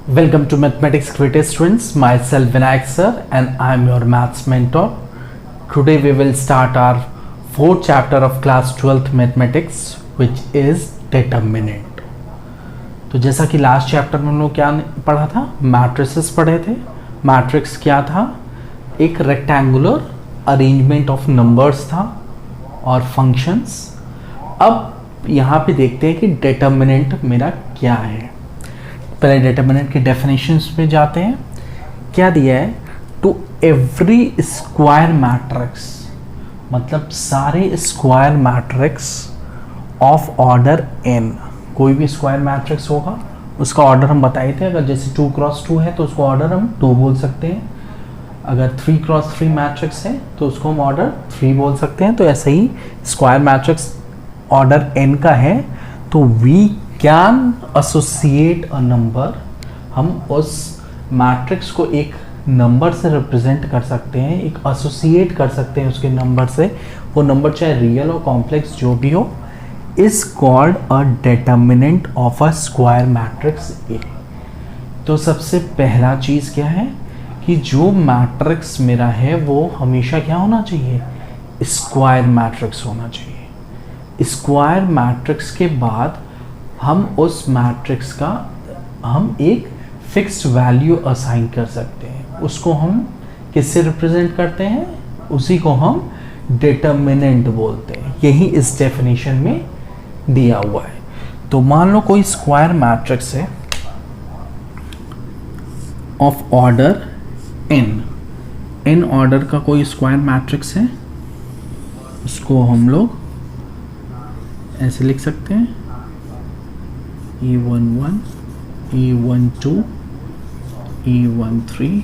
Welcome to Mathematics Creative Students. Myself Vinayak sir and I am your maths mentor. Today we will start our fourth chapter of class 12th mathematics which is determinant. तो जैसा कि last chapter में हम लोग क्या पढ़ा था, matrices पढ़े थे. मैट्रिक्स क्या था? एक रेक्टेंगुलर अरेंजमेंट ऑफ नंबर्स था और फंक्शंस. अब यहाँ पे देखते हैं कि डिटर्मिनेंट मेरा क्या है. पहले डिटर्मिनेंट के डेफिनेशंस पे जाते हैं. क्या दिया है? टू एवरी स्क्वायर मैट्रिक्स, मतलब सारे square matrix of order n. कोई भी स्क्वायर मैट्रिक्स होगा उसका ऑर्डर हम बताए थे. अगर जैसे 2x2 है तो उसको ऑर्डर हम 2 बोल सकते हैं. अगर 3x3 मैट्रिक्स है तो उसको हम ऑर्डर 3 बोल सकते हैं. तो ऐसे ही स्क्वायर मैट्रिक्स ऑर्डर n का है तो we can associate a number. हम उस मैट्रिक्स को एक नंबर से रिप्रेजेंट कर सकते हैं, एक एसोसिएट कर सकते हैं उसके नंबर से. वो नंबर चाहे रियल और कॉम्प्लेक्स जो भी हो, is called a determinant of a square matrix A. तो सबसे पहला चीज़ क्या है कि जो मैट्रिक्स मेरा है वो हमेशा क्या होना चाहिए? स्क्वायर मैट्रिक्स होना चाहिए. स्क्वायर मैट्रिक्स के बाद हम उस मैट्रिक्स का हम एक फिक्स्ड वैल्यू असाइन कर सकते हैं. उसको हम किससे रिप्रेजेंट करते हैं? उसी को हम डिटर्मिनेंट बोलते हैं. यही इस डेफिनेशन में दिया हुआ है. तो मान लो कोई स्क्वायर मैट्रिक्स है ऑफ ऑर्डर n ऑर्डर का कोई स्क्वायर मैट्रिक्स है. उसको हम लोग ऐसे लिख सकते हैं E11, E12, E13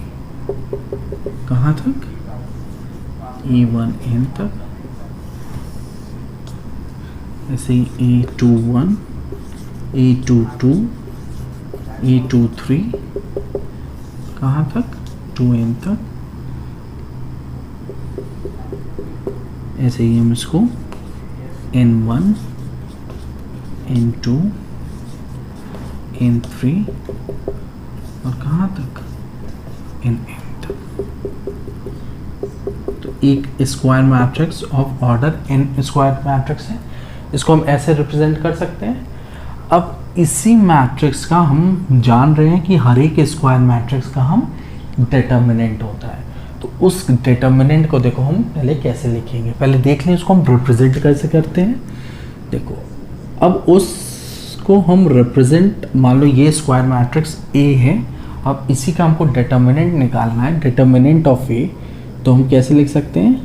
कहाँ तक? E1n तक. ऐसे ही E21, E22, E23 कहाँ तक? 2n तक. ऐसे ही हम इसको N1, N2, N3 और कहाँ तक? Nn तक. तो एक square matrix of order n square matrix है. इसको हम ऐसे रिप्रेजेंट कर सकते हैं. अब इसी मैट्रिक्स का हम जान रहे हैं कि हर एक स्क्वायर मैट्रिक्स का हम डिटर्मिनेंट होता है. तो उस डिटर्मिनेंट को देखो हम पहले कैसे लिखेंगे. पहले देख लें उसको हम रिप्रेजेंट कैसे करते हैं. देखो अब उसको हम रिप्रेजेंट, मान लो ये स्क्वायर मैट्रिक्स A है. अब इसी का हमको डिटर्मिनेंट निकालना है, डिटर्मिनेंट ऑफ A. तो हम कैसे लिख सकते हैं?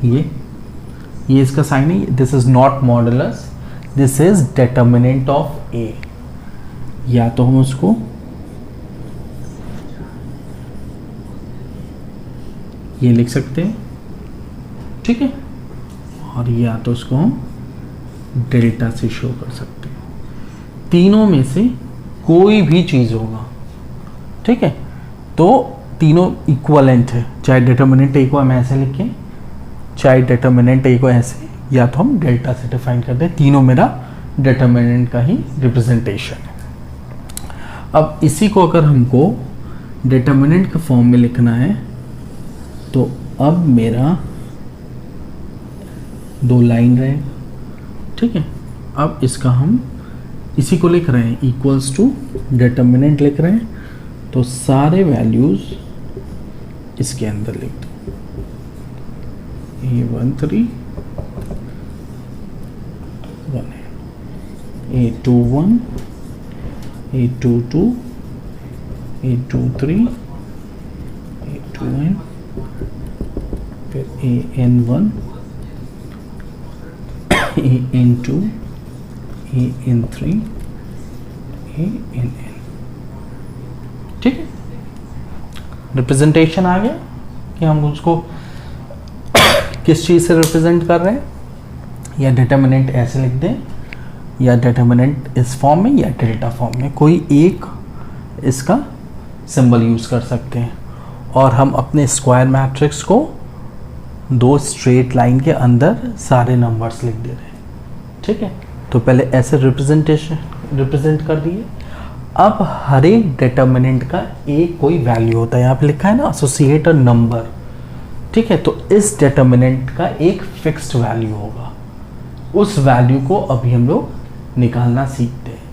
ये इसका साइन है. This is not modulus, this is determinant of A. या तो हम उसको ये लिख सकते हैं, ठीक है. और या तो उसको हम डेल्टा से शो कर सकते हैं. तीनों में से कोई भी चीज़ होगा, ठीक है. तो तीनों इक्वलेंट है. चाहे डिटर्मिनेंट ए को हम ऐसे लिखें, चाहे डिटर्मिनेंट ए को ऐसे, या तो हम डेल्टा से डिफाइन कर दें. तीनों मेरा डिटर्मिनेंट का ही रिप्रेजेंटेशन है. अब इसी को अगर हमको डिटर्मिनेंट के फॉर्म में लिखना है तो अब मेरा 2 लाइन रहेगा, ठीक है. अब इसका हम इसी को लिख रहे हैं इक्वल्स टू डिटर्मिनेंट लिख रहे हैं. तो सारे वैल्यूज इसके अंदर लिख दो. A13 1 है, A21, A22, A23, A2n, फिर AN1, AN2, AN3, ANn. ठीक है. रिप्रेजेंटेशन आ गया कि हम उसको किस चीज़ से रिप्रेजेंट कर रहे हैं. या डिटर्मिनेंट ऐसे लिख दें, या डिटर्मिनेंट इस फॉर्म में या डेल्टा फॉर्म में, कोई एक इसका सिंबल यूज़ कर सकते हैं. और हम अपने स्क्वायर मैट्रिक्स को 2 स्ट्रेट लाइन के अंदर सारे नंबर्स लिख दे रहे हैं, ठीक है. तो पहले ऐसे रिप्रेजेंटेशन रिप्रेजेंट कर दिए। अब हर एक डिटर्मिनेंट का एक कोई वैल्यू होता है, यहाँ पे लिखा है ना एसोसिएट अ नंबर, ठीक है। तो इस डिटर्मिनेंट का एक फिक्स्ड वैल्यू होगा, उस वैल्यू को अभी हम लोग निकालना सीखते हैं।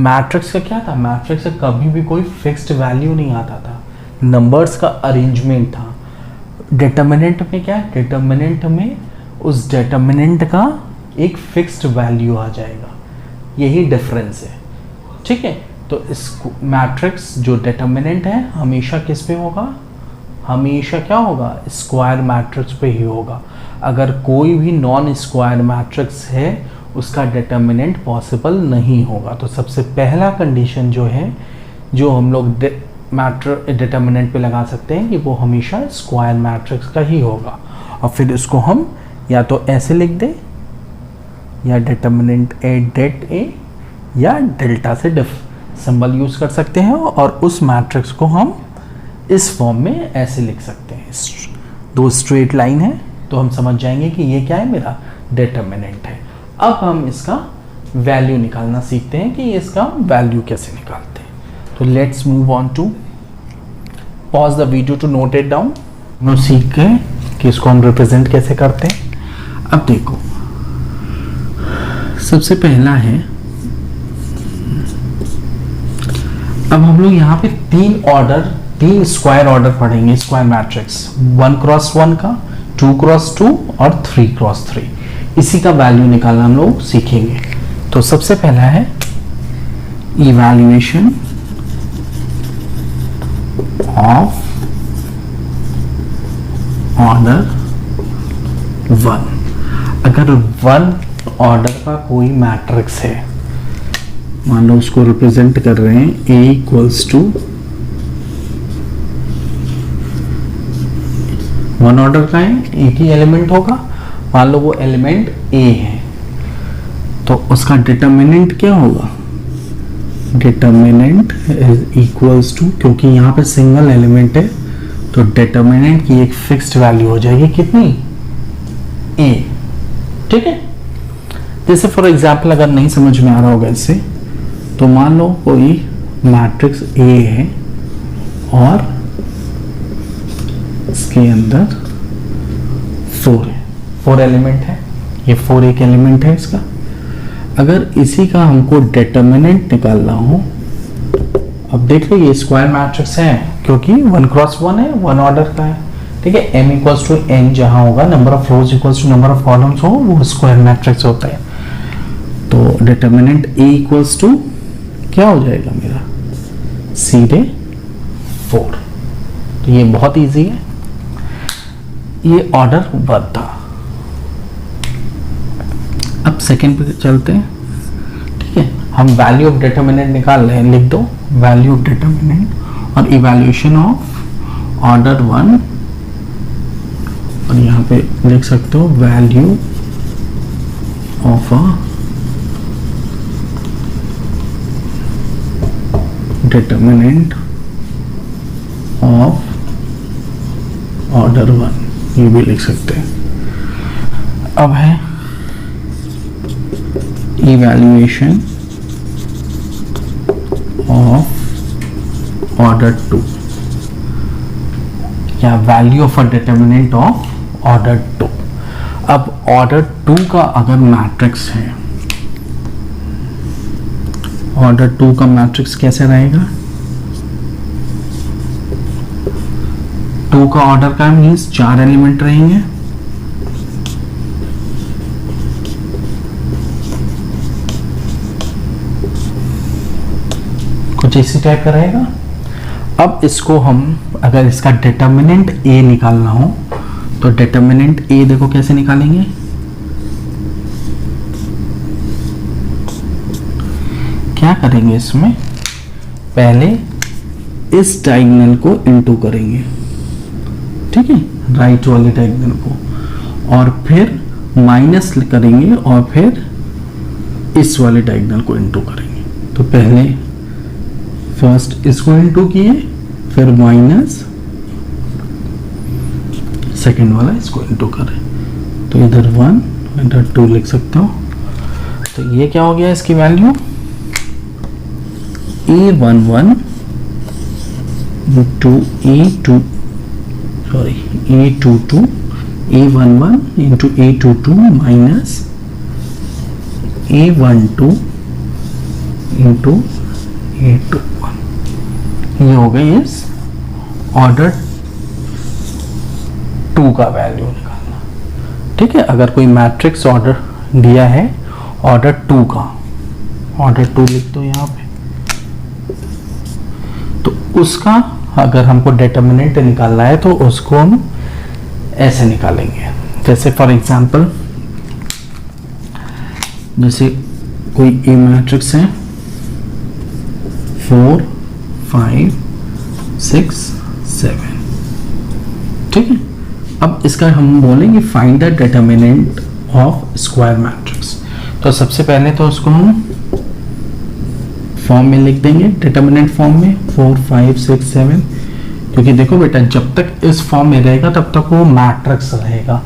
मैट्रिक्स का क्या था, मैट्रिक्स का कभी भी कोई फिक्स्ड वैल्यू नहीं आता था, नंबर्स का अरेंजमेंट था। डिटर्मिनेंट में क्या है, डिटर्मिनेंट में उस डिटर्मिनेंट का एक फिक्स्ड वैल्यू आ जाएगा, यही डिफरेंस है, ठीक है। तो इस मैट्रिक्स जो डिटर्मिनेंट है हमेशा किस पे होगा, हमेशा क्या होगा, स्क्वायर मैट्रिक्स पे ही होगा। अगर कोई भी नॉन स्क्वायर मैट्रिक्स है उसका डिटर्मिनेंट पॉसिबल नहीं होगा। तो सबसे पहला कंडीशन जो है, जो हम लोग डिटर्मिनेंट पे लगा सकते हैं कि वो हमेशा स्क्वायर मैट्रिक्स का ही होगा। और फिर इसको हम या तो ऐसे लिख दें, या डिटर्मिनेंट ए डेट ए, या डेल्टा से डिफ सिंबल यूज कर सकते हैं, और उस मैट्रिक्स को हम इस फॉर्म में ऐसे लिख सकते हैं। दो स्ट्रेट लाइन है तो हम समझ जाएंगे कि ये क्या है, मेरा डिटर्मिनेंट है। अब हम इसका वैल्यू निकालना सीखते हैं कि इसका वैल्यू कैसे निकालते हैं। तो let's move on to, pause the video to note it down. हम लोग सीख गए कि इसको हम रिप्रेजेंट कैसे करते हैं। अब देखो, सबसे पहला है, अब हम लोग यहाँ पे तीन स्क्वायर ऑर्डर पढ़ेंगे, स्क्वायर मैट्रिक्स 1x1 का, 2x2 और 3x3। इसी का वैल्यू निकालना हम लोग सीखेंगे। तो सबसे पहला है इवैल्यूएशन ऑफ ऑर्डर 1। अगर 1 ऑर्डर का कोई मैट्रिक्स है, मान लो उसको रिप्रेजेंट कर रहे हैं A इक्वल्स टू 1 ऑर्डर का है, एक ही एलिमेंट होगा, मान लो वो एलिमेंट A है, तो उसका डिटर्मिनेंट क्या होगा, डिटर्मिनेंट इज इक्वल्स टू, क्योंकि यहाँ पे सिंगल एलिमेंट है तो डिटर्मिनेंट की एक फिक्स्ड वैल्यू हो जाएगी, कितनी, A, ठीक है। जैसे फॉर एग्जाम्पल अगर नहीं समझ में आ रहा होगा इससे, तो मान लो कोई मैट्रिक्स A है और इसके अंदर 4 है, 4 एलिमेंट है, ये 4 एक एलिमेंट है इसका। अगर इसी का हमको डिटर्मिनेंट निकालना हो, अब देख लो ये स्क्वायर मैट्रिक्स है क्योंकि 1x1 है, 1 ऑर्डर का है, ठीक है। m इक्वल्स टू n जहां होगा, number of rows equals to number of columns हो, वो स्क्वायर मैट्रिक्स होता है। तो डिटर्मिनेंट a इक्वल्स टू क्या हो जाएगा मेरा, सीधे 4। तो ये बहुत इजी है, ये ऑर्डर 1 था। अब सेकंड पे चलते हैं, ठीक है। हम वैल्यू ऑफ डिटर्मिनेंट निकाल रहे हैं, लिख दो वैल्यू ऑफ डिटर्मिनेंट और इवैल्यूएशन ऑफ ऑर्डर 1, और यहाँ पे लिख सकते हो value of a determinant of order 1, ये भी लिख सकते हैं। अब है इवैल्यूएशन ऑफ ऑर्डर 2, या value of a determinant of order 2। अब ऑर्डर 2 का अगर मैट्रिक्स है, ऑर्डर 2 का मैट्रिक्स कैसे रहेगा, 2 का ऑर्डर का मीन्स 4 एलिमेंट रहेंगे, कुछ इसी टाइप का रहेगा। अब इसको हम अगर इसका डिटर्मिनेंट A निकालना हो, तो डिटर्मिनेंट A देखो कैसे निकालेंगे, क्या करेंगे, इसमें पहले इस डायगोनल को इनटू करेंगे, ठीक है, राइट वाले डायगोनल को, और फिर माइनस करेंगे और फिर इस वाले डायगोनल को इनटू करेंगे। तो पहले फर्स्ट इसको इनटू किए, फिर माइनस सेकेंड वाला इसको इनटू करें, तो इधर 1 इधर 2 लिख सकते हो। तो ये क्या हो गया, इसकी value A11 into A22 A11 into A22 minus A12 into A21। ये हो गई इस ऑर्डर 2 का वैल्यू निकालना। ठीक है, अगर कोई मैट्रिक्स ऑर्डर दिया है ऑर्डर 2 का, ऑर्डर 2 लिख दो यहाँ पे, तो उसका अगर हमको डिटर्मिनेंट निकालना है तो उसको हम ऐसे निकालेंगे। जैसे फॉर एग्जांपल, जैसे कोई ए मैट्रिक्स है 4 5 6 7, ठीक है। अब इसका हम बोलेंगे find the determinant of square matrix. तो सबसे पहले तो उसको हम फॉर्म में लिख देंगे, डिटर्मिनेंट फॉर्म में 4 5 6 7, क्योंकि देखो बेटा जब तक इस फॉर्म में रहेगा तब तक वो मैट्रिक्स रहेगा,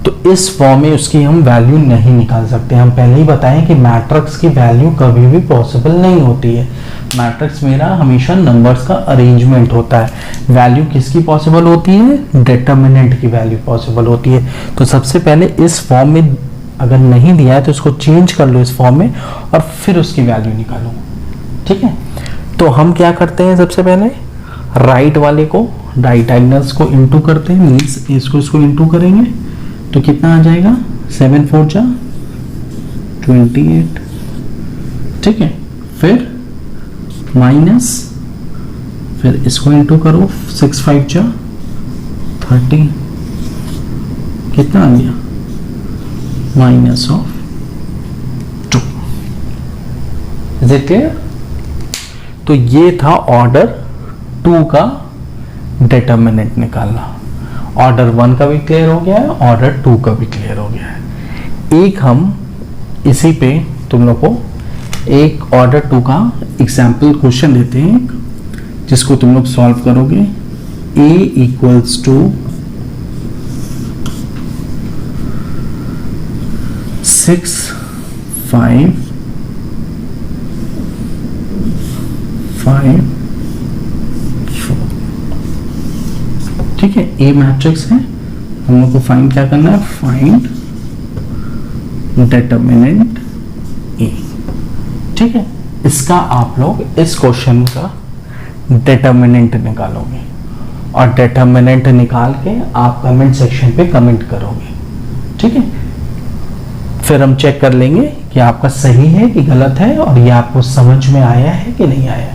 तो इस फॉर्म में उसकी हम वैल्यू नहीं निकाल सकते। हम पहले ही बताएं कि मैट्रिक्स की वैल्यू कभी भी पॉसिबल नहीं होती है। मैट्रिक्स मेरा हमेशा नंबर्स का अरेंजमेंट होता है। वैल्यू किसकी पॉसिबल होती है? डिटर्मिनेंट की वैल्यू पॉसिबल होती है। तो सबसे पहले इस फॉर्म में अगर नहीं दिया है तो इसको चेंज कर लो इस फॉर्म में और फिर उसकी वैल्यू निकालो, ठीक है। तो हम क्या करते हैं, सबसे पहले राइट वाले को, राइट डायगोनल्स को इनटू करते हैं, मींस इसको इनटू करेंगे तो कितना आ जाएगा, 7 4 जा 28, ठीक है। फिर माइनस, फिर इसको इनटू करो, 6 5 जा 30, कितना आ गया, minus of 2। Is it clear? तो ये था ऑर्डर 2 का डिटर्मिनेंट निकालना। ऑर्डर 1 का भी क्लियर हो गया है, ऑर्डर 2 का भी क्लियर हो गया है। एक हम इसी पे तुम लोग को एक ऑर्डर 2 का एग्जाम्पल क्वेश्चन देते हैं जिसको तुम लोग सॉल्व करोगे। a इक्वल्स टू 6 5 5 4, ठीक है। ए मैट्रिक्स है, हम लोग को फाइंड क्या करना है, फाइंड डिटर्मिनेंट ए, ठीक है। इसका आप लोग इस क्वेश्चन का डिटर्मिनेंट निकालोगे और डिटर्मिनेंट निकाल के आप कमेंट सेक्शन पे कमेंट करोगे, ठीक है। फिर हम चेक कर लेंगे कि आपका सही है कि गलत है और ये आपको समझ में आया है कि नहीं आया,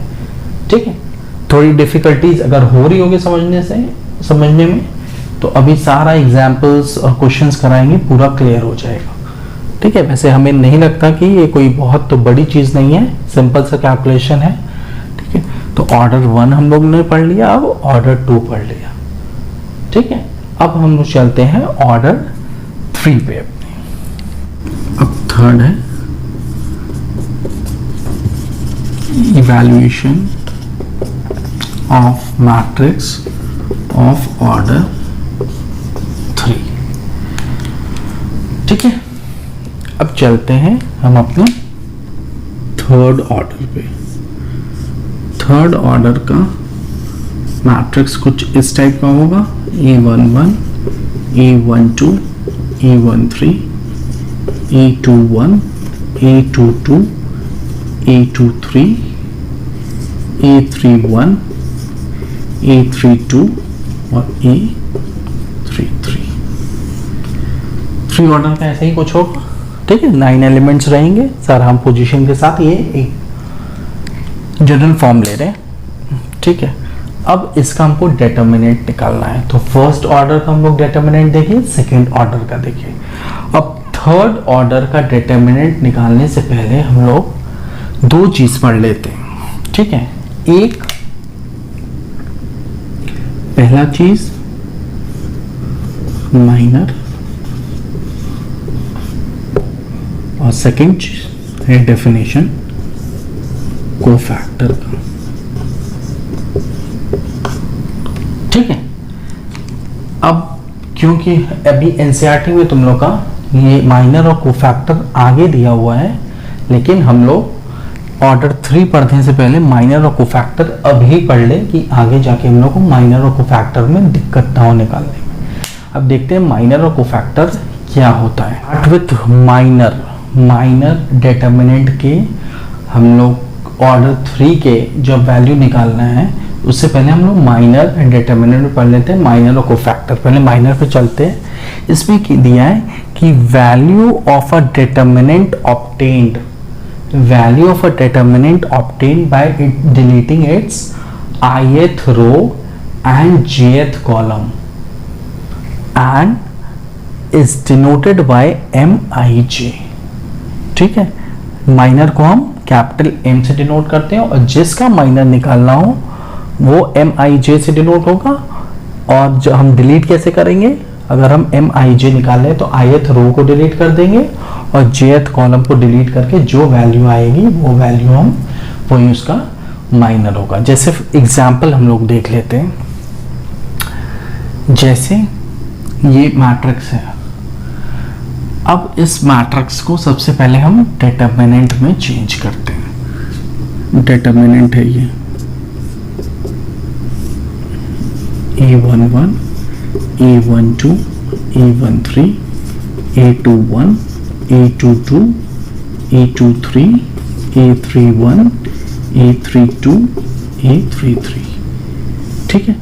ठीक है। थोड़ी डिफिकल्टीज अगर हो रही होगी समझने में तो अभी सारा एग्जाम्पल्स और क्वेश्चंस कराएंगे, पूरा क्लियर हो जाएगा, ठीक है। वैसे हमें नहीं लगता कि ये कोई बहुत तो बड़ी चीज नहीं है, सिंपल सा कैलकुलेशन है, ठीक है। तो ऑर्डर 1 हम लोग ने पढ़ लिया, अब ऑर्डर 2 पढ़ लिया, ठीक है। अब हम लोग चलते हैं ऑर्डर 3 पे। अब थर्ड है evaluation of matrix of order 3, ठीक है। अब चलते हैं हम अपने थर्ड ऑर्डर पे। थर्ड ऑर्डर का मैट्रिक्स कुछ इस टाइप का होगा, A11 A12 A13 A21 A22 A23 A31 A32 और A33। 3 ऑर्डर का ऐसा ही कुछ होगा, ठीक है। 9 एलिमेंट्स रहेंगे सर, हम पोजीशन के साथ ये एक जनरल फॉर्म ले रहे हैं, ठीक है। अब इसका हमको डिटर्मिनेंट निकालना है, तो फर्स्ट ऑर्डर का हम लोग डिटर्मिनेंट देखिए, सेकेंड ऑर्डर का देखिए। अब थर्ड ऑर्डर का डिटर्मिनेंट निकालने से पहले हम लोग 2 चीज पढ़ लेते हैं, ठीक है। एक पहला चीज माइनर और सेकेंड है डेफिनेशन कोफैक्टर का, ठीक है। अब क्योंकि अभी एनसीईआरटी में तुम लोग का ये माइनर और कोफैक्टर आगे दिया हुआ है, लेकिन हम लोग ऑर्डर 3 पढ़ने से पहले माइनर और कोफैक्टर अभी पढ़ ले कि आगे जाके हम लोग को माइनर और कोफैक्टर में दिक्कत ना हो निकालने में। अब देखते हैं माइनर और कोफैक्टर क्या होता है। स्टार्ट विथ माइनर डिटर्मिनेंट के हम लोग ऑर्डर 3 के जब वैल्यू निकालना है उससे पहले हम लोग माइनर एंड डिटर्मिनेंट में पढ़ लेते हैं माइनर और कोफैक्टर। पहले माइनर पे चलते हैं। इसमें दिया है कि value of a determinant obtained by deleting its ith row and jth column and is denoted by mij। ठीक है, माइनर को हम कैपिटल M से डिनोट करते हैं और जिसका माइनर निकालना हो वो mij से डिनोट होगा। और जो हम डिलीट कैसे करेंगे, अगर हम mij निकालें तो ith रो को डिलीट कर देंगे और jth कॉलम को डिलीट करके जो वैल्यू आएगी वो वैल्यू हम वही उसका माइनर होगा। जैसे एग्जांपल हम लोग देख लेते हैं। जैसे ये मैट्रिक्स है, अब इस मैट्रिक्स को सबसे पहले हम डिटर्मिनेंट में चेंज करते हैं। डिटर्मिनेंट है ये A11, A12, A13, A21, A22, A23, A31, A32, A33। ठीक है,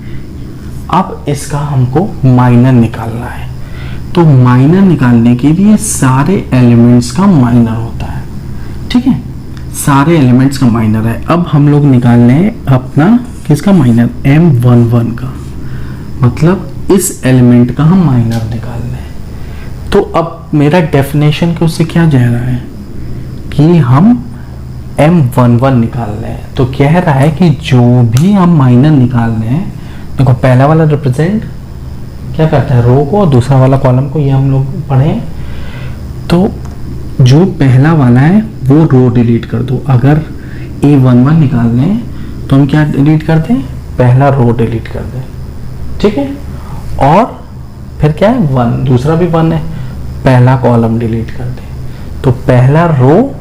अब इसका हमको माइनर निकालना है। तो माइनर निकालने के लिए सारे एलिमेंट्स का माइनर होता है। ठीक है, सारे एलिमेंट्स का माइनर है। अब हम लोग निकाल रहे हैं अपना किसका माइनर, M11 का, मतलब इस एलिमेंट का हम माइनर निकाल रहे हैं। तो अब मेरा डेफिनेशन के उससे क्या जा रहा है कि हम M11 निकाल रहे हैं। तो कह रहा है कि जो भी हम माइनर निकाल रहे हैं, देखो पहला वाला रिप्रेजेंट क्या करता है, रो को, और दूसरा वाला कॉलम को, ये हम लोग पढ़े। तो जो पहला वाला है वो रो डिलीट कर दो। अगर A11 निकाल रहे हैं तो हम क्या डिलीट करते हैं, पहला रो डिलीट कर दें। ठीक है, और फिर क्या है, 1, दूसरा भी 1 है, पहला कॉलम डिलीट कर दे। तो पहला रो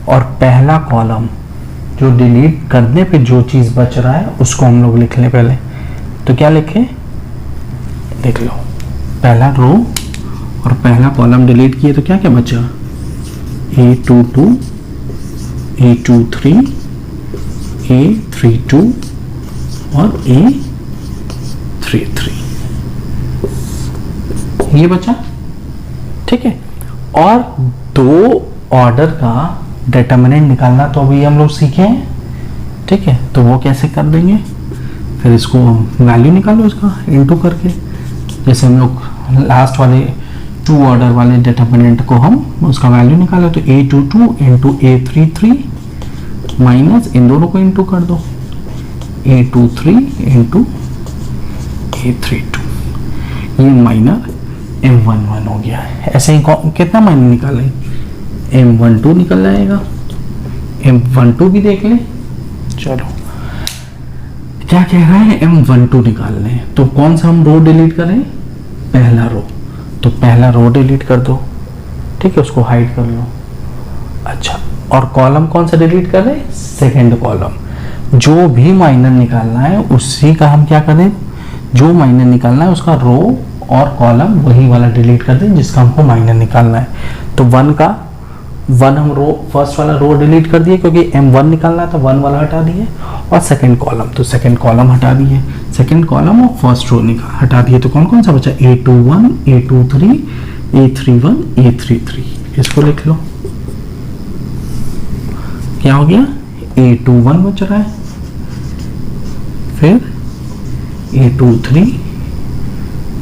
और पहला कॉलम जो डिलीट करने पे जो चीज बच रहा है उसको हम लोग लिख लें पहले। तो क्या लिखे, देख लो, पहला रो और पहला कॉलम डिलीट किए तो क्या क्या बचा, A22, A23, A32 और A33, ये बचा। ठीक है, और दो ऑर्डर का डिटर्मिनेंट निकालना तो अभी हम लोग सीखे हैं। ठीक है, तो वो कैसे कर देंगे, फिर इसको वैल्यू निकालो इसका इनटू करके। जैसे हम लोग लास्ट वाले 2 ऑर्डर वाले डिटर्मिनेंट को हम उसका वैल्यू निकाले, तो A22 इंटू A33 माइनस इन दोनों को इनटू कर दो, A23 इंटू A32, ये माइनर M11 हो गया है। ऐसे ही कितना माइनर निकाले, M12 निकल जाएगा। M12 भी देख लें। चलो क्या कह रहा है, M12 निकाल लें। तो कौन सा हम रो डिलीट करें, पहला रो। तो पहला रो डिलीट कर दो। ठीक है, उसको हाइड कर लो। अच्छा, और कॉलम कौन सा डिलीट करें, सेकंड कॉलम। जो भी माइनर निकालना है उसी का हम क्या करें, जो माइनर निकालना है उसका रो और कॉलम वही वाला डिलीट कर दें जिसका हमको माइनर निकालना है। तो 1 हम रो, फर्स्ट वाला रो डिलीट कर दिए क्योंकि M1 निकालना है, तो 1 वाला हटा दिए, और सेकंड कॉलम, तो सेकंड कॉलम हटा दिए, सेकंड कॉलम और फर्स्ट रो हटा दिए। तो कौन कौन सा बचा, A21, A23, A31, A33। इसको लिख लो, क्या हो गया, A21 बच रहा है, फिर A23,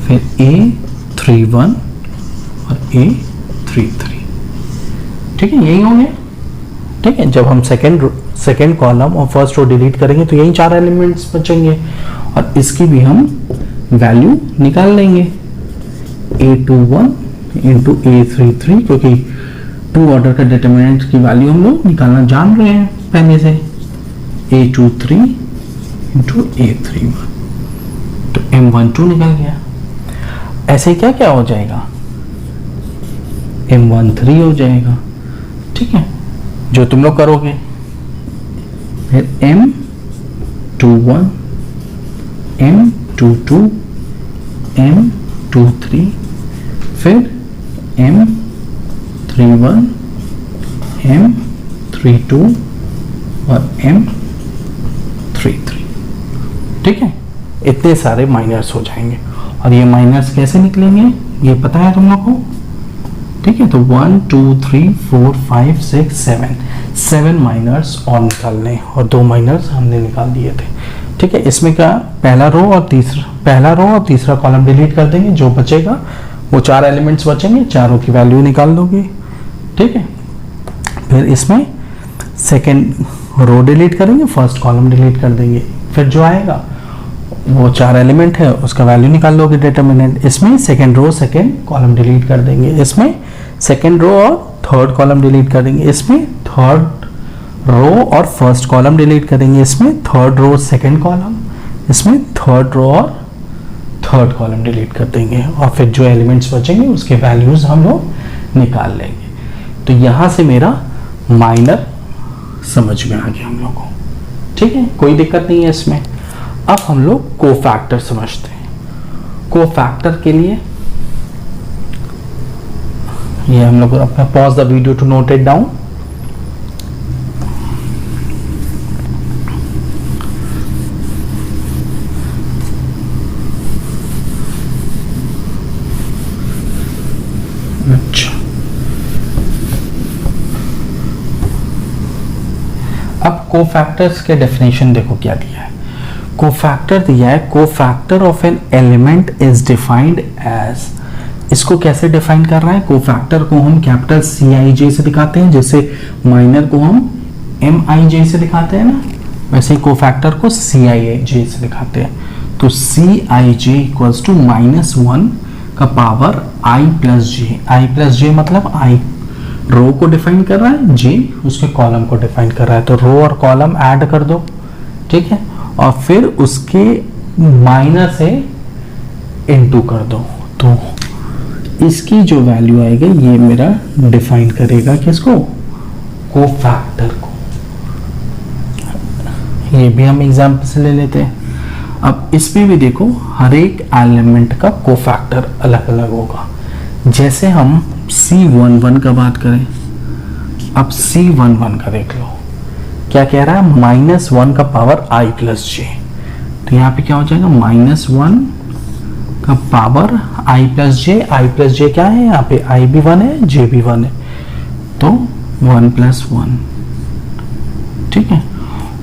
फिर A31 और A33। ठीक है, यही हो गया। ठीक है, जब हम सेकंड कॉलम और फर्स्ट रो डिलीट करेंगे तो यही 4 एलिमेंट्स बचेंगे, और इसकी भी हम वैल्यू निकाल लेंगे, A21 इंटू A33, क्योंकि 2 ऑर्डर का डिटर्मिनेंट की वैल्यू हम लोग निकालना जान रहे हैं पहले से, A23 इंटू A31। तो M12 निकल गया। ऐसे क्या क्या हो जाएगा, M13 हो जाएगा। ठीक है, जो तुम लोग करोगे फिर M21, M22, M23, फिर M31, M32 और M33। ठीक है, इतने सारे माइनर्स हो जाएंगे। और ये माइनर्स कैसे निकलेंगे ये पता है तुम लोग को? ठीक है, तो 1 2 3 4 5 6 7 माइनर्स और निकालने, और 2 माइनर्स हमने निकाल दिए थे। ठीक है, इसमें क्या पहला रो और तीसरा कॉलम डिलीट कर देंगे, जो बचेगा वो 4 एलिमेंट्स बचेंगे, चारों की वैल्यू निकाल दोगे। ठीक है, फिर इसमें सेकेंड रो डिलीट करेंगे, फर्स्ट कॉलम डिलीट कर देंगे, फिर जो आएगा वो 4 एलिमेंट है उसका वैल्यू निकाल लोगे डिटर्मिनेंट। इसमें second row second column delete कर देंगे, इसमें सेकेंड रो और थर्ड कॉलम डिलीट कर देंगे, इसमें थर्ड रो और फर्स्ट कॉलम डिलीट करेंगे, इसमें थर्ड रो सेकेंड कॉलम, इसमें थर्ड रो और थर्ड कॉलम डिलीट कर देंगे, और फिर जो एलिमेंट्स बचेंगे उसके वैल्यूज हम लोग निकाल लेंगे। तो यहां से मेरा माइनर समझ में आ गया हम लोग को। ठीक है, कोई दिक्कत नहीं है इसमें। अब हम लोग कोफैक्टर समझते हैं। कोफैक्टर के लिए ये हम लोग अपना pause the video to note it down. अच्छा, अब कोफैक्टर्स के डेफिनेशन देखो क्या दिया है। कोफैक्टर दिया है, cofactor of an element is defined as. इसको कैसे डिफाइन कर रहा है? कोफैक्टर को हम कैपिटल CIJ से दिखाते हैं, जैसे माइनर को हम MIJ से दिखाते हैं ना, वैसे ही कोफैक्टर को CIJ से दिखाते हैं। तो CIJ इक्वल्स टू -1 का पावर I प्लस J मतलब I रो को डिफाइन कर रहा है, J उसके कॉलम को डिफाइन कर रहा है। तो रो और कॉलम ऐड कर दो, ठीक है, और फिर उसके माइनस से इनटू कर दो। तो इसकी जो वैल्यू आएगी ये मेरा डिफाइन करेगा किसको? कोफैक्टर को। ये भी हम एग्जांपल से ले लेते हैं। अब इसमें भी देखो हर एक एलिमेंट का कोफैक्टर अलग अलग होगा। जैसे हम C11 का बात करें, अब C11 का देख लो क्या कह रहा है, -1 का पावर I प्लस J। तो यहाँ पे क्या हो जाएगा, -1 का power I plus J। I plus J क्या है, यहाँ पे I भी 1 है, J भी 1 है, तो 1 प्लस 1, ठीक है।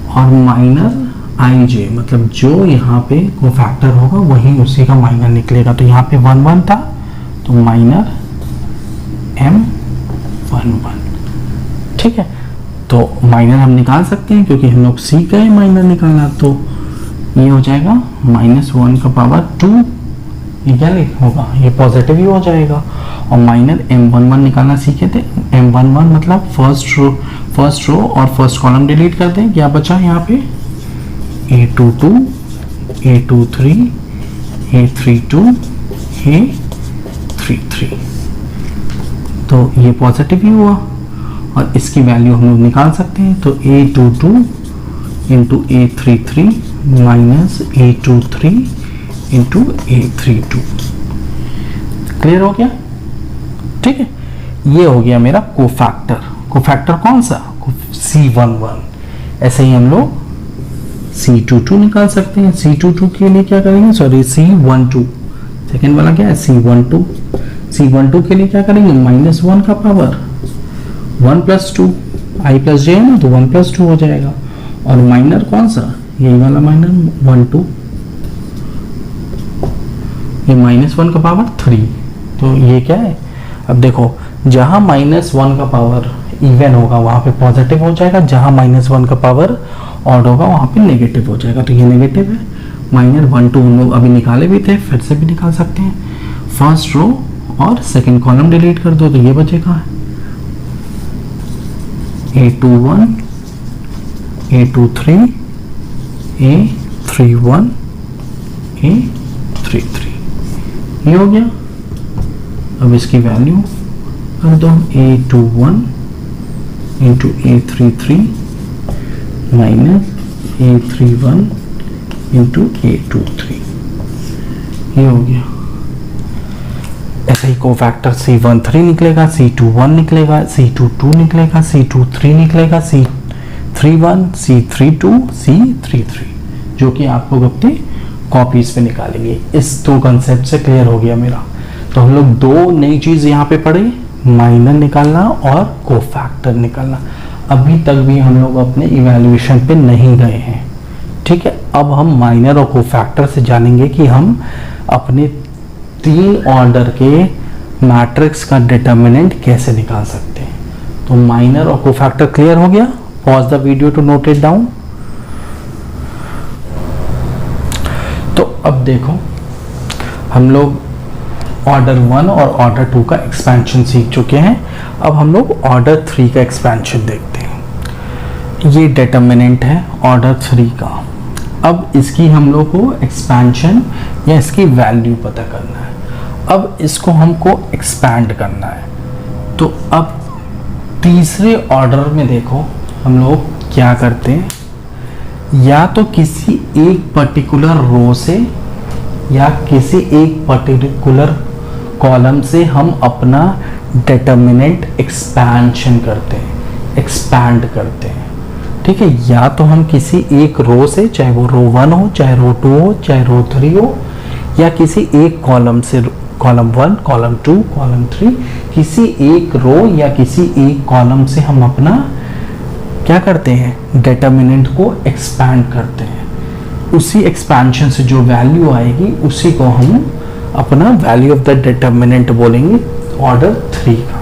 और माइनर IJ मतलब जो यहाँ पे कोफैक्टर होगा वही उसी का माइनर निकलेगा। तो यहाँ पे 1 1 था, तो माइनर M11, ठीक है। तो माइनर हम निकाल सकते हैं क्योंकि हम लोग सीख गए माइनर निकालना। तो ये हो जाएगा -1 का पावर 2, ये क्या होगा, ये पॉजिटिव ही हो जाएगा। और माइनर M11 निकालना सीखे थे, M11 मतलब फर्स्ट रो और फर्स्ट कॉलम डिलीट कर दें। क्या बचा यहाँ पे, A22, A23, A32, A33, तो ये पॉजिटिव ही हुआ और इसकी वैल्यू हम लोग निकाल सकते हैं। तो A22 into A33 minus A23 into A32, clear हो गया, ठीक है। ये हो गया मेरा कोफैक्टर। कोफैक्टर कौन सा, C11। ऐसे ही हम लोग C22 निकाल सकते हैं। C22 के लिए क्या करेंगे, सॉरी C12, सेकेंड वाला क्या है C12। C12 के लिए क्या करेंगे, -1 का power 1 plus 2, I plus J है ना, तो 1 प्लस 2 हो जाएगा। और माइनर कौन सा, यही वाला माइनर 1 2, ये -1 का पावर 3। तो ये क्या है, अब देखो जहां -1 का पावर इवन होगा वहां पे पॉजिटिव हो जाएगा, जहां -1 का पावर ऑड होगा वहां पे नेगेटिव हो जाएगा। तो ये नेगेटिव है। माइनर 1 2 हम लोग अभी निकाले भी थे, फिर से भी निकाल सकते हैं। फर्स्ट रो और सेकेंड कॉलम डिलीट कर दो, तो ये बचेगा A21, A23, A31, A33, ये हो गया। अब इसकी वैल्यू कर दो, A21 into A33 minus A31 into A23, ये हो गया। ऐसे ही कोफैक्टर C13 निकलेगा, C21 निकलेगा, C22 निकलेगा, C23 निकलेगा, C31, C32, C33, जो कि आप लोग अपनी कॉपीज पे निकालेंगे। इस दो कंसेप्ट से क्लियर हो गया मेरा। तो हम लोग दो नई चीज यहाँ पे पढ़े, माइनर निकालना और कोफैक्टर निकालना। अभी तक भी हम लोग अपने इवैल्यूएशन पे नहीं गए हैं, ठीक है। अब हम माइनर और कोफैक्टर से जानेंगे कि हम अपने 3 ऑर्डर के मैट्रिक्स का डिटर्मिनेंट कैसे निकाल सकते हैं। तो माइनर और कोफैक्टर क्लियर हो गया। Pause the video to note it down. तो अब देखो, हम लोग ऑर्डर 1 और ऑर्डर 2 का एक्सपेंशन सीख चुके हैं। अब हम लोग ऑर्डर 3 का एक्सपेंशन देखते हैं। ये डिटर्मिनेंट है ऑर्डर 3 का। अब इसकी हम लोग को एक्सपेंशन या इसकी वैल्यू पता करना है। अब इसको हमको एक्सपैंड करना है। तो अब तीसरे ऑर्डर में देखो हम लोग क्या करते हैं, या तो किसी एक पर्टिकुलर रो से या किसी एक पर्टिकुलर कॉलम से हम अपना डिटर्मिनेंट एक्सपेंशन करते हैं, एक्सपैंड करते हैं, ठीक है। या तो हम किसी एक रो से, चाहे वो रो 1 हो, चाहे रो 2 हो, चाहे रो 3 हो, या किसी एक कॉलम से, कॉलम 1, कॉलम 2, कॉलम 3, किसी एक रो या किसी एक कॉलम से हम अपना क्या करते हैं, डिटर्मिनेंट को एक्सपैंड करते हैं। उसी एक्सपेंशन से जो वैल्यू आएगी उसी को हम अपना वैल्यू ऑफ द डिटर्मिनेंट बोलेंगे ऑर्डर 3 का।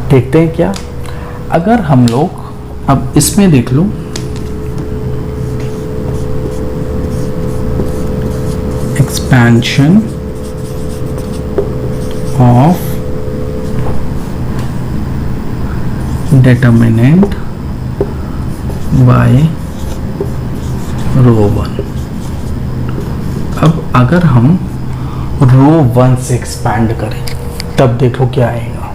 देखते हैं क्या। अगर हम लोग अब इसमें देख लो, एक्सपेंशन ऑफ डिटर्मिनेंट बाय रो 1। अब अगर हम रो 1 से एक्सपैंड करें तब देखो क्या आएगा।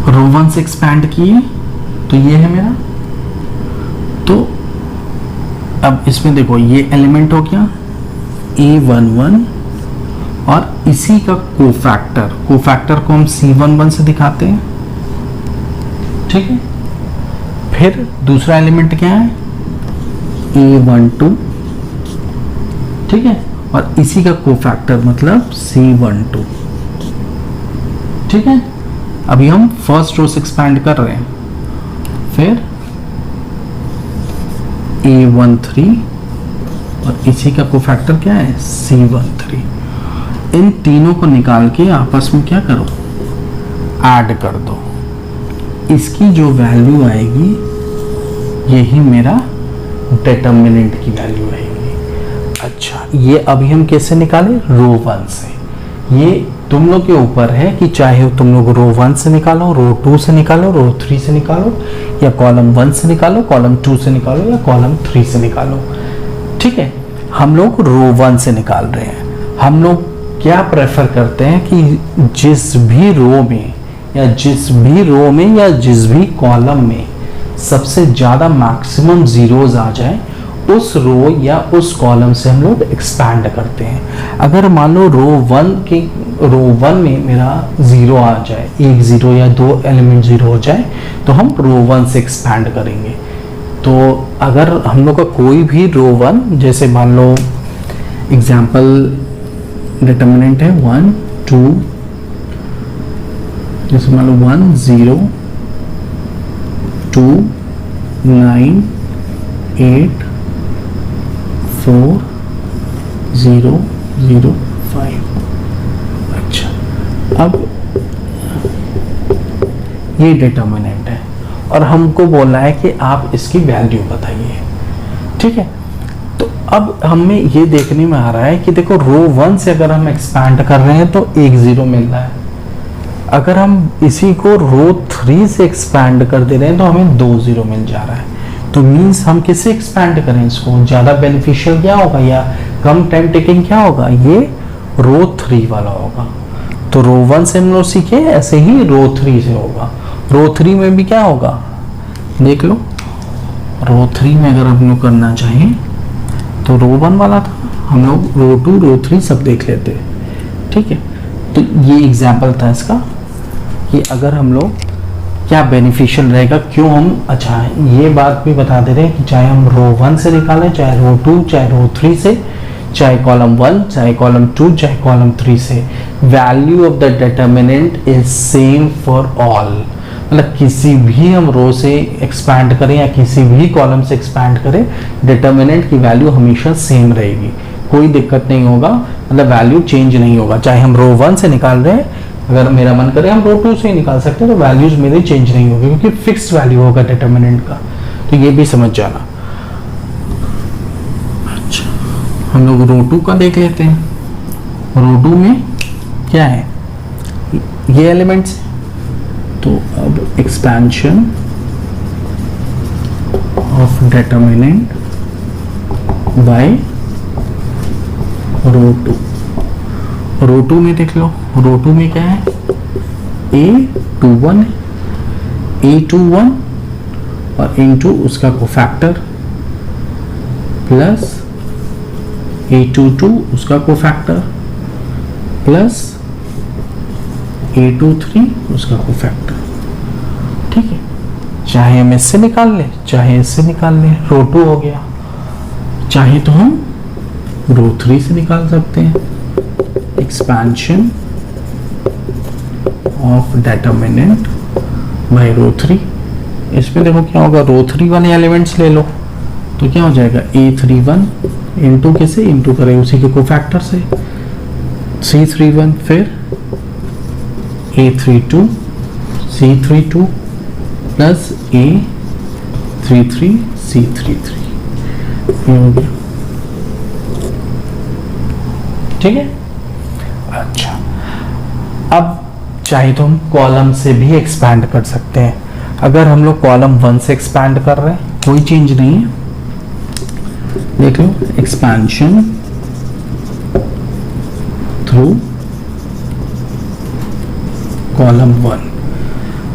रो 1 से एक्सपैंड किए तो ये है मेरा। तो अब इसमें देखो ये एलिमेंट हो गया A11 और इसी का कोफैक्टर को हम C11 से दिखाते हैं, ठीक है। फिर दूसरा एलिमेंट क्या है, A12, ठीक है, और इसी का कोफैक्टर मतलब C12, ठीक है। अभी हम फर्स्ट रो से एक्सपैंड कर रहे हैं। फिर A13 और इसी का कोफैक्टर क्या है, C13। इन तीनों को निकाल के आपस में क्या करो, ऐड कर दो। इसकी जो वैल्यू आएगी यही मेरा डिटर्मिनेंट की वैल्यू आएगी। अच्छा, ये अभी हम कैसे निकालें, रो 1 से। ये तुम लोग के ऊपर है कि चाहे तुम लोग रो 1 से निकालो, रो 2 से निकालो, रो 3 से निकालो, या कॉलम 1 से निकालो, कॉलम 2 से निकालो, या कॉलम 3 से निकालो, ठीक है। हम लोग रो 1 से निकाल रहे हैं। हम लोग क्या प्रेफर करते हैं कि जिस भी रो में या जिस भी कॉलम में सबसे ज़्यादा मैक्सिमम जीरोज आ जाए उस रो या उस कॉलम से हम लोग एक्सपैंड करते हैं। अगर मान लो रो 1 में मेरा ज़ीरो आ जाए, एक ज़ीरो या 2 एलिमेंट ज़ीरो हो जाए, तो हम रो 1 से एक्सपैंड करेंगे। तो अगर हम लोग का कोई भी रो 1, जैसे मान लो एग्जाम्पल डिटर्मिनेंट है 1 2, जैसे मान लो 1 0 2 9 8 4 0 0 5। अच्छा, अब ये डिटर्मिनेंट है और हमको बोलना है कि आप इसकी वैल्यू बताइए, ठीक है। तो अब हमें ये देखने में आ रहा है कि देखो रो 1 से अगर हम एक्सपैंड कर रहे हैं तो एक ज़ीरो मिल रहा है। अगर हम इसी को रो 3 से एक्सपैंड कर दे रहे हैं तो हमें 2 ज़ीरो मिल जा रहा है। तो मीन्स हम किससे एक्सपैंड करें इसको, ज़्यादा बेनिफिशियल क्या होगा या कम टाइम टेकिंग क्या होगा, ये रो 3 वाला होगा। तो रो 1 से हम लोग सीखे, ऐसे ही रो 3 से होगा। रो 3 में भी क्या होगा, देख लो, रो 3 में अगर हम लोग करना चाहें तो रो 1 वाला था, हम लोग रो 2 रो 3 सब देख लेते, ठीक है। तो ये एग्जाम्पल था इसका कि अगर हम लोग क्या बेनिफिशियल रहेगा, क्यों हम, अच्छा ये बात भी बता दे रहे हैं कि चाहे हम रो 1 से निकालें, चाहे रो 2, चाहे रो 3 से, चाहे कॉलम 1, चाहे कॉलम 2, चाहे कॉलम 3 से, value of the determinant is same for all. मतलब किसी भी हम रो से एक्सपैंड करें या किसी भी कॉलम से एक्सपैंड करें, डिटर्मिनेंट की वैल्यू हमेशा सेम रहेगी, कोई दिक्कत नहीं होगा, मतलब वैल्यू चेंज नहीं होगा। चाहे हम रो 1 से निकाल रहे हैं, अगर मेरा मन करे हम रो 2 से ही निकाल सकते हैं, तो वैल्यूज मेरे चेंज नहीं होगी क्योंकि फिक्स्ड वैल्यू होगा डिटर्मिनेंट का। तो ये भी समझ जाना। अच्छा, हम लोग रो 2 का देख लेते हैं। रो 2 में क्या है, ये एलिमेंट्स, तो अब एक्सपेंशन ऑफ डिटर्मिनेंट बाय रो 2। रो 2 में देख लो, रो 2 में क्या है, A21 A21 और इनटू उसका कोफैक्टर प्लस A22 उसका कोफैक्टर प्लस A23 उसका कोफैक्टर, ठीक है। चाहे हम इससे निकाल ले, चाहे इससे निकाल ले, रो 2 हो गया। चाहे तो हम रो 3 से निकाल सकते हैं, एक्सपेंशन ऑफ डिटर्मिनेंट बाय रो 3। इसमें देखो क्या होगा, रो 3 वाले एलिमेंट्स ले लो तो क्या हो जाएगा, A31 इंटू किसे, इंटू करें उसी के कोफैक्टर से, C31 फिर A32 C32 plus A33 C33, ये हो गया, ठीक है। अच्छा, अब चाहे तो हम कॉलम से भी एक्सपैंड कर सकते हैं। अगर हम लोग कॉलम 1 से एक्सपैंड कर रहे हैं, कोई चेंज नहीं है, देख लो, एक्सपेंशन थ्रू कॉलम 1।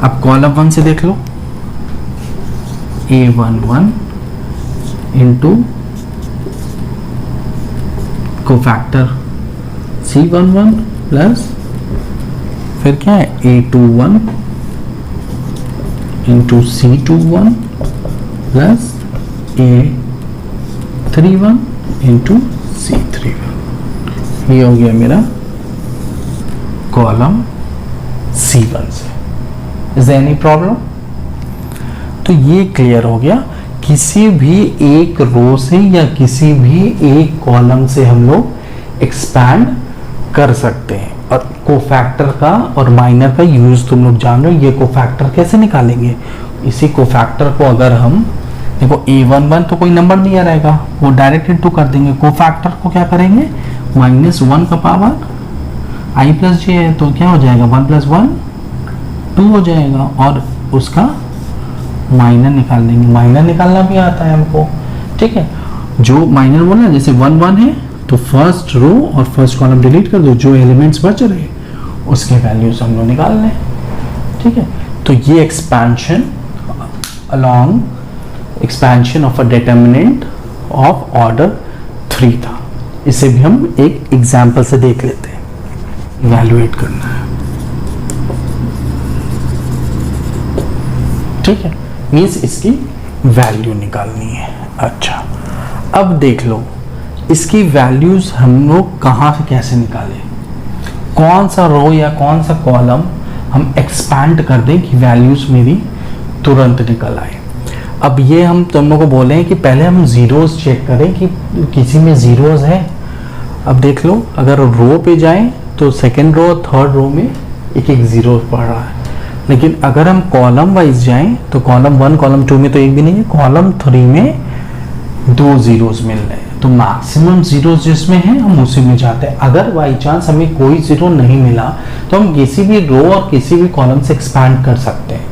अब कॉलम 1 से देख लो, A11 into cofactor C11 plus फिर क्या है, A21 into C21 plus A31 into C31। ये हो गया मेरा कॉलम C1 से। Is there any problem? तो ये क्लियर हो गया, किसी भी एक रो से या किसी भी एक कॉलम से हम लोग एक्सपैंड कर सकते हैं। और कोफैक्टर का और माइनर का यूज तुम लोग जान लो। ये कोफैक्टर कैसे निकालेंगे, इसी कोफैक्टर को अगर हम देखो A11 तो कोई नंबर नहीं आ रहेगा, वो डायरेक्ट इनटू कर देंगे। कोफैक्टर को क्या करेंगे, -1 का पावर i प्लस जे है तो क्या हो जाएगा, 1 + 1 2 हो जाएगा। और उसका माइनर निकाल देंगे, माइनर निकालना भी आता है हमको, ठीक है। जो माइनर बोला जैसे 1 1 है तो फर्स्ट रो और फर्स्ट कॉलम डिलीट कर दो, जो एलिमेंट्स बच रहे उसके वैल्यूज हम लोग निकाल लें, ठीक है। तो ये expansion along expansion of a determinant of order 3 था। इसे भी हम एक एग्जाम्पल से देख लेते हैं, इवैल्यूएट करना है, ठीक है। मीन्स इसकी वैल्यू निकालनी है। अच्छा, अब देख लो इसकी वैल्यूज हम लोग कहाँ से कैसे निकालें, कौन सा रो या कौन सा कॉलम हम एक्सपैंड कर दें कि वैल्यूज मेरी तुरंत निकल आए। अब ये हम तुम लोग को बोले हैं कि पहले हम जीरोस चेक करें कि किसी में जीरोस है। अब देख लो, अगर रो पे जाएं तो सेकेंड रो और थर्ड रो में एक एक जीरो पड़ रहा है, लेकिन अगर हम कॉलम वाइज जाएं तो कॉलम 1 कॉलम 2 में तो एक भी नहीं है, कॉलम 3 में 2 जीरोस मिल रहे हैं। तो मैक्सिमम जीरोस जिसमें है हम उसी में जाते हैं। अगर बाई चांस हमें कोई जीरो नहीं मिला तो हम किसी भी रो और किसी भी कॉलम से एक्सपैंड कर सकते हैं,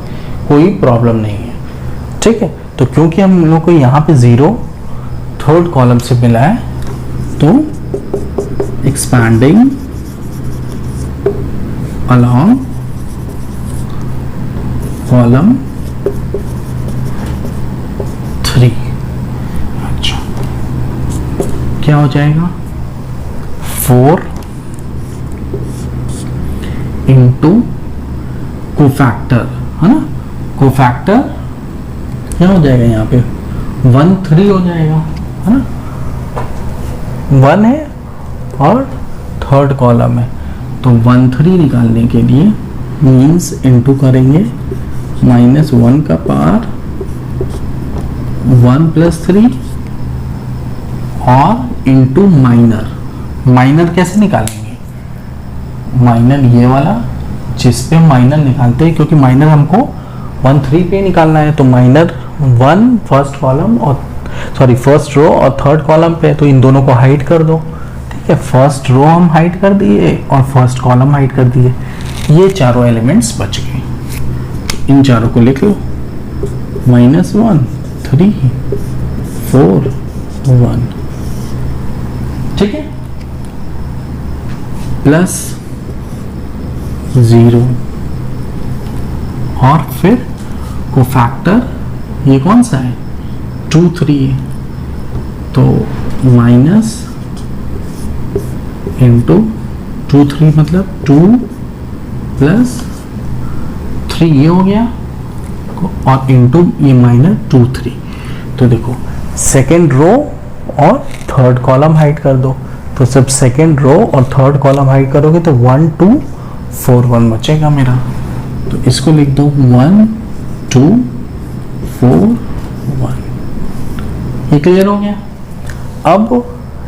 कोई प्रॉब्लम नहीं है, ठीक है। तो क्योंकि हम लोग को यहाँ पे जीरो थर्ड कॉलम से मिला है तो एक्सपैंडिंग अलॉन्ग कॉलम क्या हो जाएगा 4 इंटू कोफैक्टर, है ना, कोफैक्टर क्या हो जाएगा यहाँ पे 1 3 हो जाएगा, है ना, 1 है और थर्ड कॉलम है, तो 1 3 निकालने के लिए मीन्स इंटू करेंगे -1 का पावर 1 + 3 और इंटू माइनर कैसे निकालेंगे, माइनर ये वाला जिस पे माइनर निकालते हैं, क्योंकि माइनर हमको 1 3 पे निकालना है, तो माइनर 1 फर्स्ट कॉलम और फर्स्ट रो और थर्ड कॉलम पे, तो इन दोनों को हाइड कर दो, ठीक है, फर्स्ट रो हम हाइड कर दिए और फर्स्ट कॉलम हाइड कर दिए, ये चारों एलिमेंट्स बच गए, इन चारों को लिख लो -1 3 4 1, ठीक है, प्लस 0 और फिर कोफैक्टर ये कौन सा है 2 3 है, तो माइनस इंटू 2 3 मतलब 2 + 3 ये हो गया और इंटू ये -2 3, तो देखो सेकेंड रो और थर्ड कॉलम हाइड कर दो, तो जब सेकेंड रो और थर्ड कॉलम हाइड करोगे तो 1 2 4 1 बचेगा मेरा, तो इसको लिख दो 1 2 4 1, ये क्लियर हो गया। अब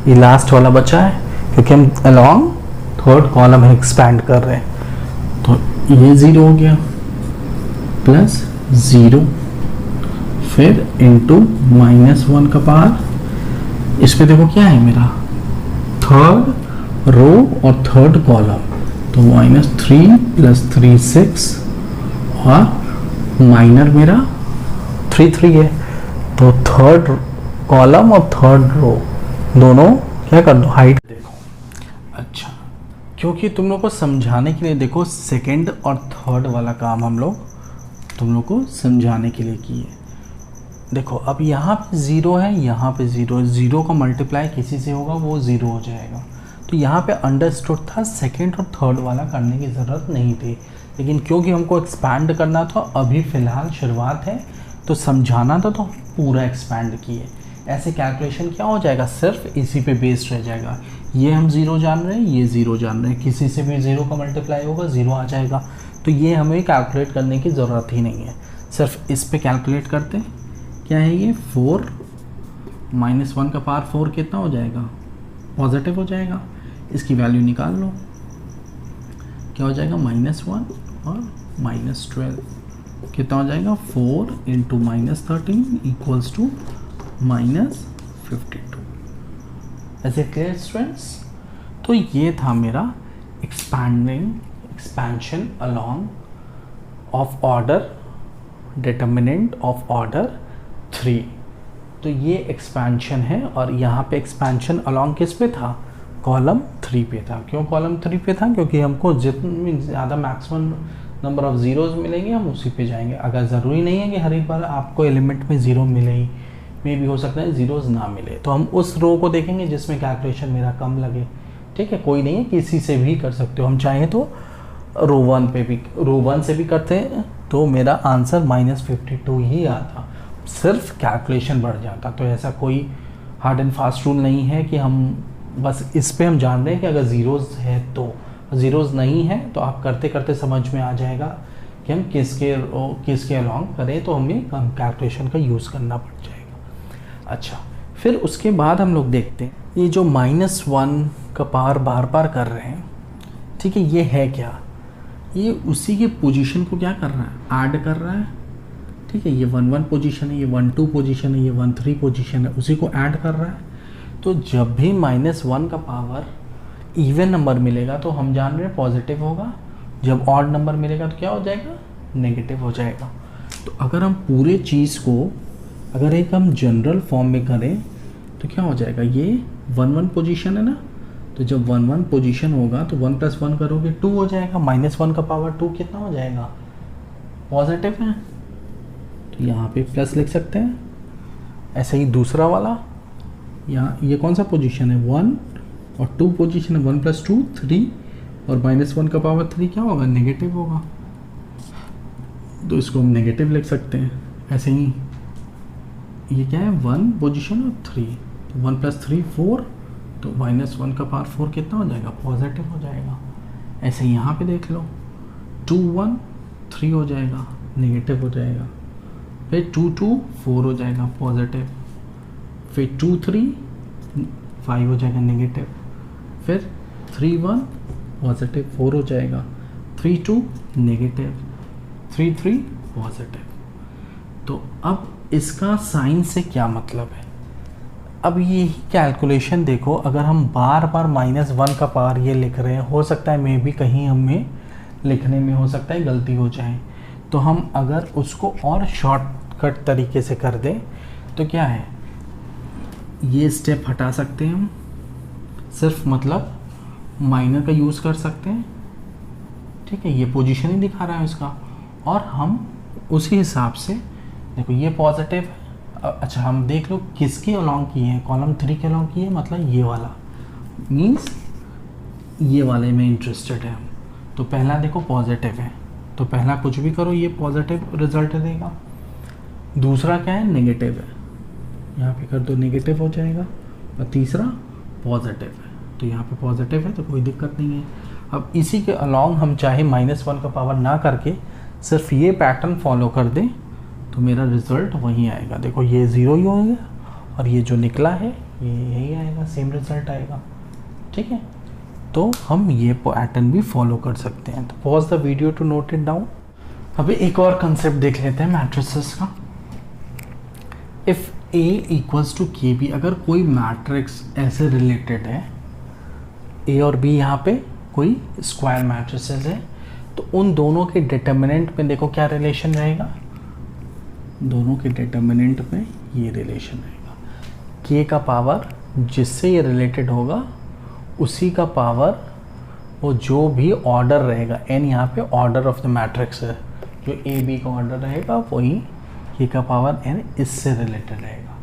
ये लास्ट वाला बचा है, क्योंकि हम अलोंग थर्ड कॉलम एक्सपैंड कर रहे हैं, तो ये 0 हो गया प्लस 0 फिर इंटू -1 का पावर, इस पे देखो क्या है मेरा थर्ड रो और थर्ड कॉलम, तो -3 + 3 6 और माइनर मेरा 3 3 है, तो थर्ड कॉलम और थर्ड रो दोनों क्या कर दो हाइड, देखो अच्छा, क्योंकि तुम लोग को समझाने के लिए देखो सेकंड और थर्ड वाला काम हम लोग तुम लोग को समझाने के लिए किए, देखो अब यहाँ पे 0 है, यहाँ पे 0 का मल्टीप्लाई किसी से होगा वो 0 हो जाएगा, तो यहाँ पे अंडरस्टूड था सेकंड और थर्ड वाला करने की ज़रूरत नहीं थी, लेकिन क्योंकि हमको एक्सपैंड करना था, अभी फ़िलहाल शुरुआत है तो समझाना था, तो पूरा एक्सपैंड किए, ऐसे कैलकुलेशन क्या हो जाएगा सिर्फ इसी पे बेस्ड रह जाएगा, ये हम 0 जान रहे हैं, ये 0 जान रहे हैं, किसी से भी 0 का मल्टीप्लाई होगा 0 आ जाएगा, तो ये हमें कैलकुलेट करने की ज़रूरत ही नहीं है, सिर्फ इस पे कैलकुलेट करते हैं, क्या है ये 4 -1 का पावर 4 कितना हो जाएगा पॉजिटिव हो जाएगा, इसकी वैल्यू निकाल लो, क्या हो जाएगा -1 और -12 कितना हो जाएगा 4 इंटू -13 इक्वल्स टू -52, ऐसे क्लियर स्टूडेंट्स। तो ये था मेरा expansion along of order determinant of order 3, तो ये एक्सपेंशन है, और यहाँ पे एक्सपेंशन अलोंग किस पे था कॉलम 3 पे था, क्यों कॉलम 3 पे था, क्योंकि हमको जितनी ज़्यादा मैक्सिमम नंबर ऑफ ज़ीरोज़ मिलेंगे हम उसी पे जाएंगे, अगर ज़रूरी नहीं है कि हर एक बार आपको एलिमेंट में 0 मिले ही, मे भी हो सकता है ज़ीरोज़ ना मिले, तो हम उस रो को देखेंगे जिसमें कैलकुलेशन मेरा कम लगे, ठीक है, कोई नहीं है, किसी से भी कर सकते हो, हम चाहें तो रो 1 पे भी, रो 1 से भी करते हैं तो मेरा आंसर -52 ही आता, सिर्फ कैलकुलेशन बढ़ जाता, तो ऐसा कोई हार्ड एंड फास्ट रूल नहीं है कि हम बस इस पे हम जान रहे हैं कि अगर ज़ीरोज़ है तो, ज़ीरोज़ नहीं है तो आप करते करते समझ में आ जाएगा कि हम किसके अलॉन्ग करें, तो हमें कैलकुलेशन का यूज़ करना पड़ जाएगा। अच्छा, फिर उसके बाद हम लोग देखते हैं ये जो -1 का पावर बार बार कर रहे हैं, ठीक है, ये है क्या, ये उसी के पोजीशन को क्या कर रहा है ऐड कर रहा है, ठीक है, ये 1 1 पोजीशन है, ये 1 2 पोजीशन है, ये 1 3 पोजीशन है, उसी को ऐड कर रहा है, तो जब भी -1 का पावर इवन नंबर मिलेगा तो हम जान रहे हैं पॉजिटिव होगा, जब ऑड नंबर मिलेगा तो क्या हो जाएगा नेगेटिव हो जाएगा, तो अगर हम पूरे चीज़ को अगर एक हम जनरल फॉर्म में करें तो क्या हो जाएगा, ये 1 1 पोजीशन है ना, तो जब 1 1 पोजीशन होगा तो 1 + 1 करोगे 2 हो जाएगा, -1 का पावर 2 कितना हो जाएगा पॉजिटिव है, तो यहाँ पे प्लस लिख सकते हैं। ऐसे ही दूसरा वाला यहाँ ये कौन सा पोजीशन है 1 और 2 पोजीशन है 1 + 2 3 और -1 का पावर 3 क्या होगा नेगेटिव होगा, तो इसको हम नेगेटिव लिख सकते हैं। ऐसे ही ये क्या है 1 पोजीशन और 3, तो 1 + 3 4, तो -1 का पावर 4 कितना हो जाएगा पॉजिटिव हो जाएगा। ऐसे यहाँ पे देख लो 2 1 3 हो जाएगा नेगेटिव हो जाएगा, फिर 2 2 4 हो जाएगा पॉजिटिव, फिर 2 3 5 हो जाएगा नेगेटिव, फिर 3 1 पॉजिटिव 4 हो जाएगा, 3 2 नेगेटिव, 3 3 पॉजिटिव। तो अब इसका साइन से क्या मतलब है, अब यही कैलकुलेशन देखो, अगर हम बार बार -1 का पावर ये लिख रहे हैं, हो सकता है मे भी कहीं हमें लिखने में हो सकता है गलती हो जाए, तो हम अगर उसको और शॉर्टकट तरीके से कर दें तो क्या है, ये स्टेप हटा सकते हैं हम, सिर्फ मतलब माइनर का यूज़ कर सकते हैं, ठीक है, ये पोजीशन ही दिखा रहा है इसका, और हम उसी हिसाब से देखो ये पॉजिटिव है। अच्छा हम देख लो किसके अलॉन्ग किए हैं, कॉलम 3 के अलॉन्ग किए हैं, मतलब ये वाला मीन्स ये वाले में इंटरेस्टेड है हम, तो पहला देखो पॉजिटिव है, तो पहला कुछ भी करो ये पॉजिटिव रिजल्ट देगा। दूसरा क्या है नेगेटिव है, यहाँ पे कर दो नेगेटिव हो जाएगा, और तीसरा पॉजिटिव है, तो यहाँ पे पॉजिटिव है तो कोई दिक्कत नहीं है। अब इसी के अलॉन्ग हम चाहे -1 का पावर ना करके सिर्फ ये पैटर्न फॉलो कर दें तो मेरा रिज़ल्ट वही आएगा। देखो ये 0 ही हो गया और ये जो निकला है ये यही आएगा, सेम रिज़ल्ट आएगा, ठीक है। तो हम ये पैटर्न भी फॉलो कर सकते हैं। तो pause the video to note it down. अभी एक और कंसेप्ट देख लेते हैं मैट्रिसेस का। इफ़ A = KB, अगर कोई मैट्रिक्स ऐसे रिलेटेड है, A और B यहाँ पे कोई स्क्वायर मैट्रिसेस है, तो उन दोनों के डिटर्मिनेंट में देखो क्या रिलेशन रहेगा, दोनों के डिटर्मिनेंट में ये रिलेशन रहेगा, K का पावर जिससे ये रिलेटेड होगा उसी का पावर वो जो भी ऑर्डर रहेगा, n यहाँ पे ऑर्डर ऑफ द मैट्रिक्स है, जो A B का ऑर्डर रहेगा वही K का पावर n इससे रिलेटेड रहेगा।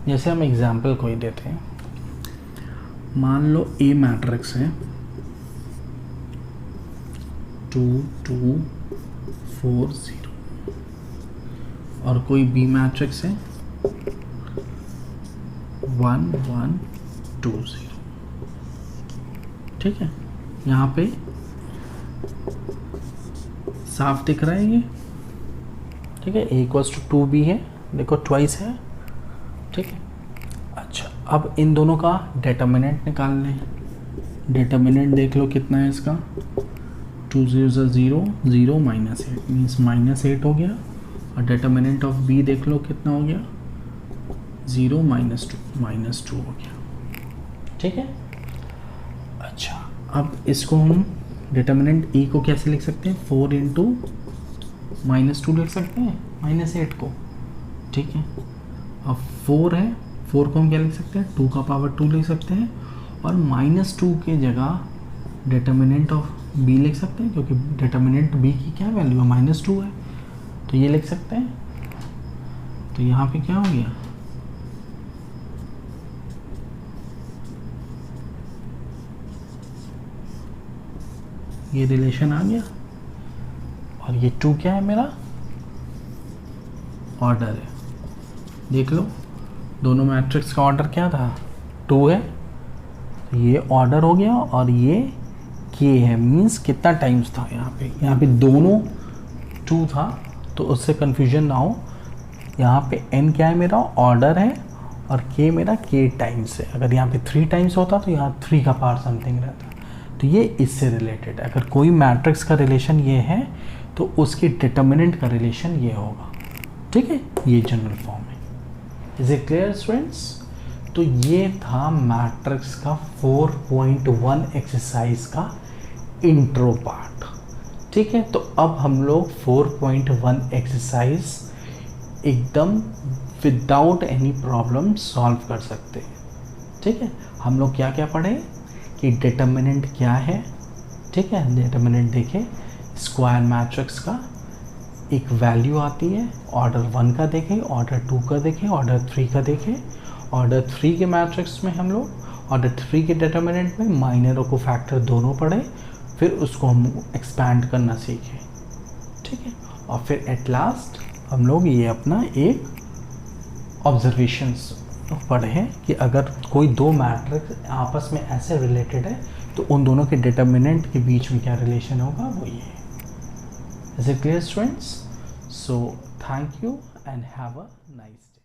जैसे हम एग्जाम्पल कोई देते हैं, मान लो A मैट्रिक्स है 2 2 4 0 और कोई B मैट्रिक्स है 1 1 2 0, ठीक है। यहाँ पे साफ दिख रहा है ये, ठीक है। A = 2B है, देखो ट्वाइस है, ठीक है। अच्छा अब इन दोनों का डिटर्मिनेंट निकाल लें। डिटर्मिनेंट देख लो कितना है इसका, 2 0 0 0 -8 मीन्स -8 हो गया, और डिटर्मिनेंट ऑफ B देख लो कितना हो गया 0 -2 हो गया, ठीक है। अच्छा अब इसको हम डिटर्मिनेंट E को कैसे लिख सकते हैं, 4 × -2 लिख सकते हैं -8 को, ठीक है। अब 4 है, 4 को हम क्या लिख सकते हैं 2 का पावर 2 लिख सकते हैं, और -2 के जगह डिटर्मिनेंट ऑफ B लिख सकते हैं, क्योंकि डिटर्मिनेंट B की क्या वैल्यू है -2 है, तो ये लिख सकते हैं। तो यहाँ पे क्या हो गया, ये रिलेशन आ गया, और ये 2 क्या है मेरा ऑर्डर है। देख लो दोनों मैट्रिक्स का ऑर्डर क्या था 2 है, ये ऑर्डर हो गया, और ये K है मीन्स कितना टाइम्स था, यहाँ पे दोनों 2 था, तो उससे कन्फ्यूजन ना हो। यहाँ पे n क्या है मेरा ऑर्डर है, और K मेरा K टाइम्स है। अगर यहाँ पे 3 टाइम्स होता तो यहाँ 3 का पावर समथिंग रहता, तो ये इससे रिलेटेड है। अगर कोई मैट्रिक्स का रिलेशन ये है तो उसके डिटर्मिनेंट का रिलेशन ये होगा, ठीक है। ये जनरल फॉर्म है। Is it clear students? तो ये था मैट्रिक्स का 4.1 एक्सरसाइज का इंट्रो पार्ट, ठीक है। तो अब हम लोग 4.1 एक्सरसाइज एकदम विदाउट एनी प्रॉब्लम सॉल्व कर सकते हैं, ठीक है। हम लोग क्या क्या पढ़े कि डिटर्मिनेंट क्या है, ठीक है। डिटर्मिनेंट देखें, स्क्वायर मैट्रिक्स का एक वैल्यू आती है, ऑर्डर 1 का देखें, ऑर्डर 2 का देखें, ऑर्डर 3 का देखें, ऑर्डर 3 के मैट्रिक्स में हम लोग ऑर्डर 3 के डिटर्मिनेंट में माइनर और कोफैक्टर दोनों पढ़े, फिर उसको हम एक्सपैंड करना सीखे, ठीक है। और फिर एट लास्ट हम लोग ये अपना एक ऑब्जर्वेशंस पढ़े हैं कि अगर कोई दो मैट्रिक्स आपस में ऐसे रिलेटेड है तो उन दोनों के डिटर्मिनेंट के बीच में क्या रिलेशन होगा, वो ये है। Is it clear, students? So thank you and have a nice day.